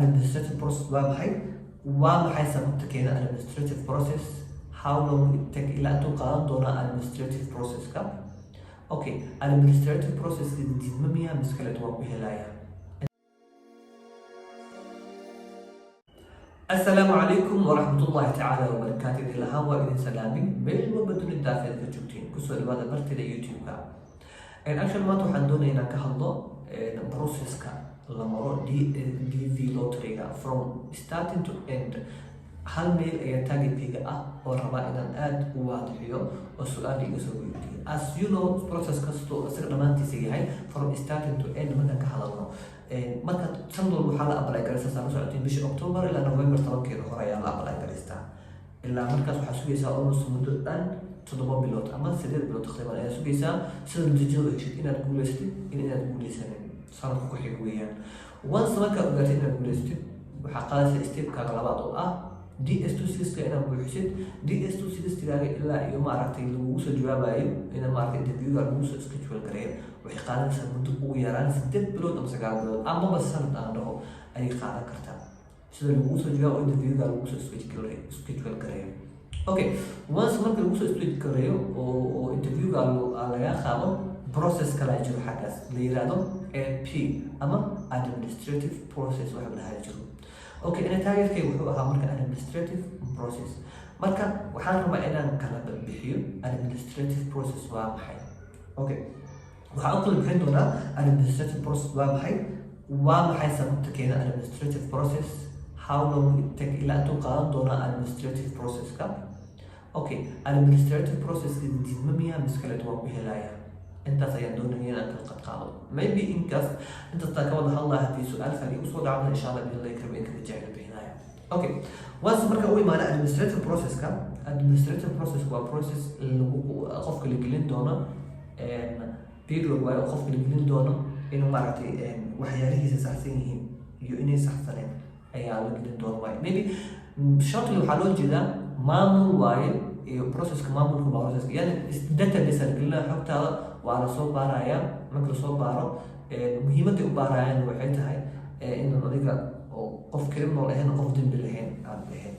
Administrative process waa maxay sababta keena administrative process, how long it take ilaa intuu qaadan doona administrative processka. Okay, administrative process diidma miyaa mise kale waa ku helaya. السلام عليكم ورحمة الله تعالى وبركاته. الهام وإذن سلامي بين وبدون الدافع كجوتين كسر لماذا برتي ليوتيوب كا. إن أكشن ما تحدون هنا كهلا process كا لما DV lottery كا from starting to end. هل ميل أي target بيجا أو ربع إذا أد واضحية والسؤال يسوي as you know process كستو استخدامات تسيجي from starting to end من كهلا marka sanadwal waxaa la apply garaysaa sano socotiin bishii October ilaa November 10keeda hore ayaa la apply garaystaa ilaa markaas waxaa sugaysaa almost muddo dhan 7 bilood ama 8 bilood taqriiban ayaa sugaysaa sida natiijada heshid inaad guulaystid inaad guulaysanin sanadka ku xig weeyaan. once marka ogaatid inaad guulaystid waxaa qaadaysaa stepkaaga labaad oo ah DS260 inaad buuxisid. DS260 ilaa iyo maaragtay lagu soo jawaabayo inaad maaragtay interviewga lagu soo schedule gareeyo waxay qaadanaysaa muddo ugu yaraan 8 bilood ama 9 bilood amaba sanad aan dhaho ayay qaadan kartaa sida lagu soo jawaabo interviewga lagu soo schedule gareeyo. Okay, once marka lagu soo schedule gareeyo oo interviewga laga qaado process kala jiro xaggaas la yiraahdo AP ama administrative process waxa la yiraahdo. Okay, أنا تعرف كيف هو أمر administrative process. مركا وحنا ما إنا كلام بحيو administrative process وامحي. Okay. وحأقول بحندنا administrative process وامحي سبب تكينا administrative process how long it take إلى أن تقارن دونا administrative process كا. Okay. administrative process دي ممية مشكلة وقبه لايا. أنت سيندون هنا أنت قد قالوا maybe in case أنت تتكون الله في سؤال ثاني وصول عمل إن شاء الله بإذن الله يكرمك تجاهل بهنايا. أوكي. once مركا أول ما أنا administrative process كا administrative process هو process اللي قف اللي جلين دونا period واي قف اللي جلين دونا إنه مرتي وحياته سحسينهم يؤني سحسنين أي على جلين دونا واي maybe شرط اللي حلول جدا مامور واي process كمامور كبارسس يعني database اللي قلنا حتى وعلى صوب بارايا مايكروسوفت بارو مهمتي وبارايا وحيتها هاي إنه نريك قف كلمة ولا هنا قف دم بالهين عن بالهين.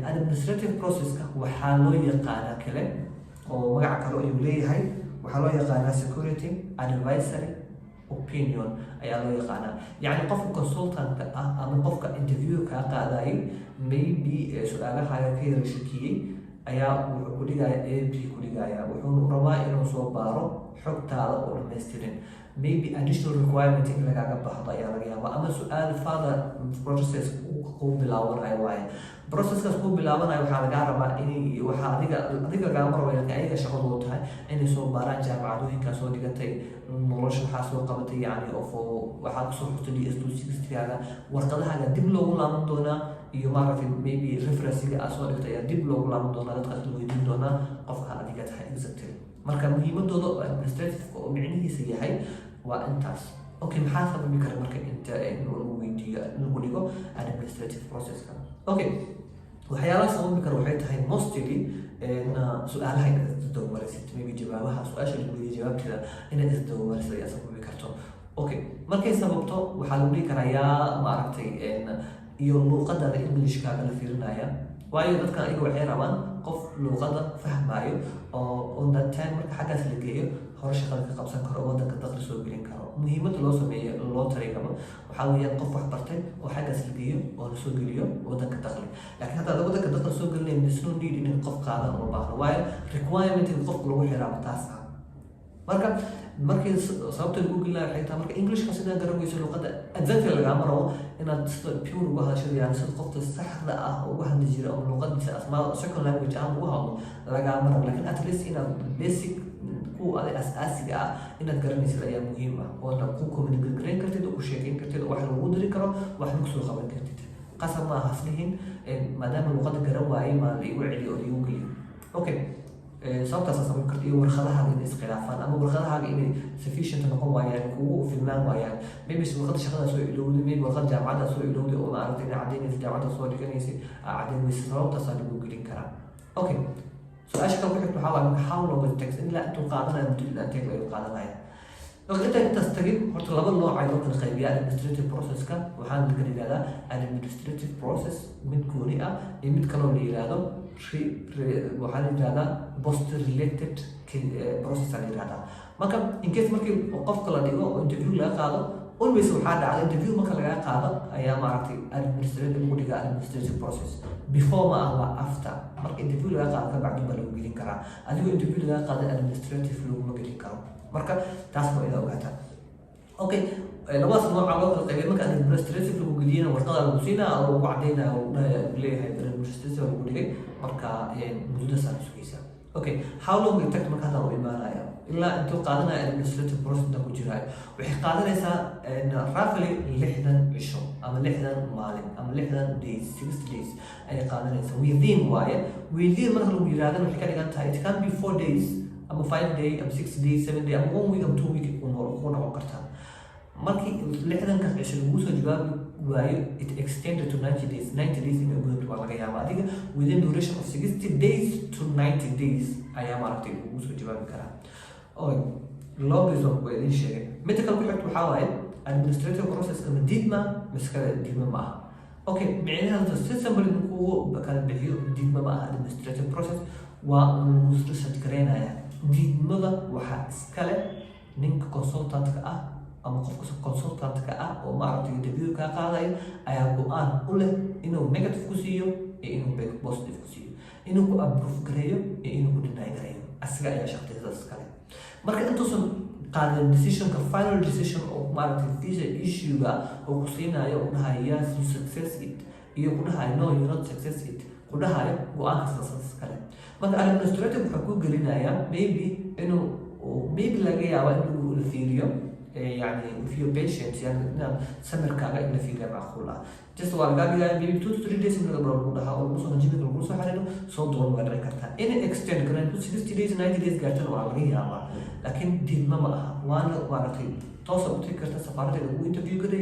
administrative process وحالو يقانا كله ووقع كلو يولي هاي وحالو يقانا security advisory opinion أي علو يقانا يعني قف consultant أما قف interview كقاعداي maybe سؤالها هاي كير شكيه ayaa wuxuu ku dhigayaa AP ku dhigayaa wuxuu rabaa inuu soo baaro xogtaada oo dhameystiran maybe additional requirement in lagaga baxdo ayaa laga yaabaa ama su'aal further process uu bilaabanayo waaye processkaas uu bilaabanayo waxaa laga rabaa in waxa adiga gama rabo in ayaga shaqadu tahay inay soo baaraan jaamacadooyinka soo dhigatay nolosha waxaa soo qabatay yani oo waxaa ku soo xigtay DS260 warqadaha dib loogu laaban doonaa iyo maaragtay maybe referencega aad soo dhigtay ayaa dib loogu laaban doonaa dadka aad weydiin doonaa qofka adiga tahay exactly. marka muhiimadooda administrative oo micnihiisa yahay waa intaas. Okay, maxaa sababi kara marka inta lagu weydiiyo lagu dhigo administrative processka. Okay, waxyaalaha sababi kara waxay tahay mostly su'aalaha inaad isdawmarisid maybe jawaabaha su-aasha lagu weydiiyo jawaabteeda inaad isdawmarisid ayaa sababi karto. Okay, markay sababto waxaa lagu dhihi karaa yaa maaragtay iyo luuqadda Englishkaaga la fiirinaya waayo dadkan ayaga waxay rabaan qof luuqadda fahmayo oo on that time marka xaggaas la geeyo hore shaqada ka qabsan karo waddanka dakhli soo gelin karo. muhiimadda loo sameeyo loo tareegamo waxaa weeyaan qof wax bartay oo xaggaas la geeyo oo la soo geliyo waddanka dakhli. laakiin hadda waddanka dakhli soo gelinayn there's no need in qof qaadan uma baahno waayo requirement in qofka lagu xiraabo taas ah. markii sababta lagu gelinayo waxay tahay marka Englishka sidaan garawayso luuqadda exactly lagama rabo inaad sida pure uga hadasho yani sida qofka saxda ah uga hadli jira oo luuqadiisa asmaa second language aan uga hadlo lagama rabo laakiin at least inaad basic kuwa asaasiga ah inaad garanaysid ayaa muhiim ah oo aad ku communicate gareyn kartid oo ku sheekeyn kartid oo wax lagu diri karo wax lagu soo qaban kartid qasab ma aha islihin maadaama luuqadda garan waayay ma la igu celiyo oo igu geliyo. Okay, sababtaas sabab karta iyo warqadaha inay iskhilaafaan ama warqadaha inay sufficient noqon waayaan kugu filnaan waayaan maybe warqad shaqada soo ilowday maybe warqad jaamacada soo ilowday oo maaragtay cadeynaysa jaamacada soo dhiganaysa cadeynaysa sababtaas lagu gelin karaa. Okay, su'aasha kale waxay ku xawaan how long it takes in la intuu qaadanayo muddo la intee lagu qaadanayo inta tagin horta laba nooc ay loo kala qaybiyaa administrative processka waxaan la yiraahdaa administrative process mid gooni ah iyo mid kale oo la yiraahdo waxaan la yiraahdaa post related process la yiraahdaa marka in case markii qofka la dhigo oo interview laga qaado always waxaa dhacda interview marka laga qaado ayaa maaragtay administrative lagu dhigaa administrative process before ma aha after marka interview laga qaado ka bacdi baa lagu gelin karaa adigoo interview laga qaado administrative laguma gelin karo marka taas waa ila ogaataa okay labadaas nooc loo kala qaybay marka administrative lagu geliyana warqada lagu siinaa oo lagu cadeynaa oo leeyahay administrative lagu dhigay marka muddo saan sugaysa okay how long it take marka hadda uu imaanaya ilaa intuu qaadanaya administrative process ku jiraa waxay qaadanaysaa roughly 60 cisho ama 60 maalin ama 60 days 60 days ay qaadanaysaa within marka lagu yiraahdo waxay ka dhigan tahay it can be 4 days ama 5 days ama 6 days 7 days ama 1 week ama 2 week oo noqon kartaa markii 60 ka cisho lagu soo jawaabi waayo it extended to 90 days in a good waa laga yaabaa adiga within duration of 60 days to 90 days ayaa maaragtay lagu soo jawaabi karaa oo longest of way in sheegay mid kale ku xigta waxaa waaye administrative process kama diidma miskale diidma ma aha okay micnaheedu si simple inuu kala bixiyo diidma ma aha administrative process waa uu research gareynaya diidmada waxaa iskale ninka consultant-ka ah ama qofka consultant-ka ah oo maaragtay interview ka qaadayo ayaa go'aan u leh inuu negative ku siiyo iyo inuu positive ku siiyo inuu ku approve gareeyo iyo inuu ku deny gareeyo asiga ayaa shaqadiisaas kale marka intuusan qaadan decisionka final decision oo maaragtay visa issue-ga oo ku siinayo u dhahayo yes you success it iyo ku dhahayo no you not success it ku dhahayo go'aankaas kale marka administrative wuxuu ku gelinayaa maybe laga yaabo in lagu fiiriyo يعني if you're patient يعني سمر كاغا إلا في غير معقولة just while قاعد maybe 2 to 3 days من البرو ده أو نص من جيبك البروس حالنا صوت دون ما أدري كرتها in extend كنا 60 days 90 days قاعدين وعليه الله لكن دين ما معها وأنا توصل كرتها سفارة لو interview كده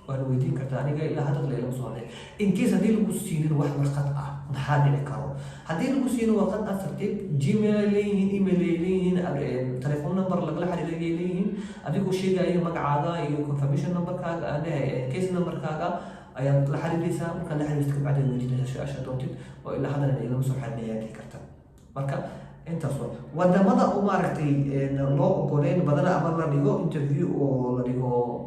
وأنا ويدين كرتها أنا جاي لهذا الليل مصورة in case هذه المسيرين واحد مرقطة نحاول نكرر هذه المسيرين وقت أثرتك جيميل لين إيميل لين تليفون نمبر لقلا حد لين أديكوا شيء جاي مقعدة يو confirmation number كذا أنا case number كذا أيام لحد ليسا ممكن لحد يستقبل بعدين ويدين أشياء توتيد وإلا هذا اللي مسوي حد نياتي كرتها مركا أنت صور وده ماذا أمارتي لو قولين بدنا أمرنا نيجو interview ولا نيجو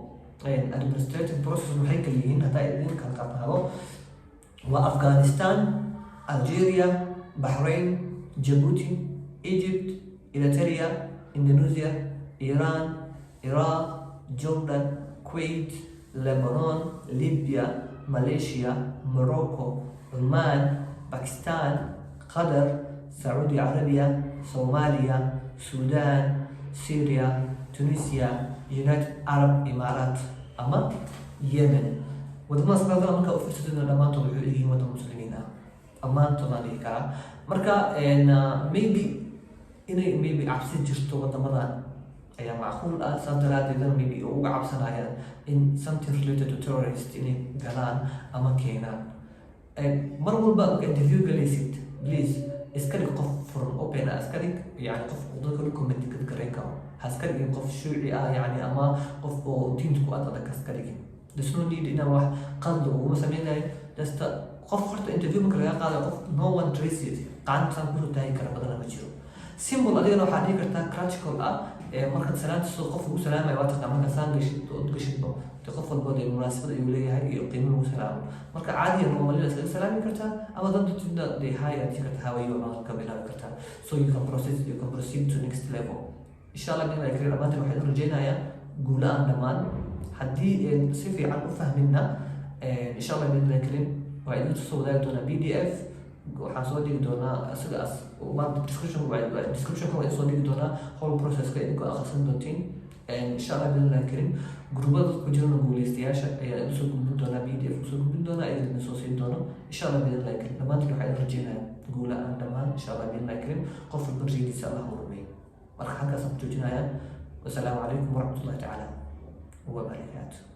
administrative process محيك اللي هنا تايدين كان قطعه وأفغانستان ألجيريا بحرين جيبوتي إيجيبت إريتريا إندونيسيا إيران العراق جوردن كويت لبنان ليبيا ماليزيا موروكو عمان باكستان قطر سعودي عربيا صوماليا السودان سوريا تونسيا يونايتد عرب إمارات أما يمن wadamada sababta marka u fiirsadeen dhamaantood waxay leeyihiin wadamo muslimiin ah amaantood aan dhihi karaa marka maybe cabsi jirto wadamadan ayaa macquul ah sanadaraadina maybe uga cabsanayaan in something related to terrorist inay galaan ama keenaan mar walba marka interview galaysid please iska dhig qof furan open ah iska dhig yani qof dadka document ka gareyn karo ha iska dhigin qof shuuci ah yani ama qof oo diinta ku adag iska dhigin there's no need in wax qalad oo sameeyay just qof horta interview marka laga qaado qof no one traces qaantan ku tahay kara badan ma jiro symbol adigana waxaa dhihi kartaa practical ah marka salaanta soo qof ugu salaamay waa taqaan marka saan gashito qof walba ee munaasabada uu leeyahay iyo qiimo lagu salaamo marka caadi ah normalina iska salaami kartaa ama dad tidda de hay aad jirta hawayo ama ka bilaabi kartaa so you can proceed to next level inshallah in ay kala maanta waxaan rajaynayaa guulaan dhamaan haddii si fiican u fahmina inshallah bidna karim waa idin soo wadaagi doonaa pdf waxaan soo dhigi doonaa asigaas maanta description ka soo dhigi doonaa whole process-ka idinkoo akhrisan doontiin inshallah bidna karim gurbada ku jirana guuleystayaasha ayaa idin soo gudbin doonaa pdf kusoo gudbin doonaa idin soo siin doono inshallah bidna karim dhammaantiin waxaa idin rajaynayaa guula aan dhammaan inshallah bidna karim qof walba rajaydiisa allah horumay marka halkaas aan ku joojinayaa wasalaamu calaykum waraxmatullahi tacaala وبركاته.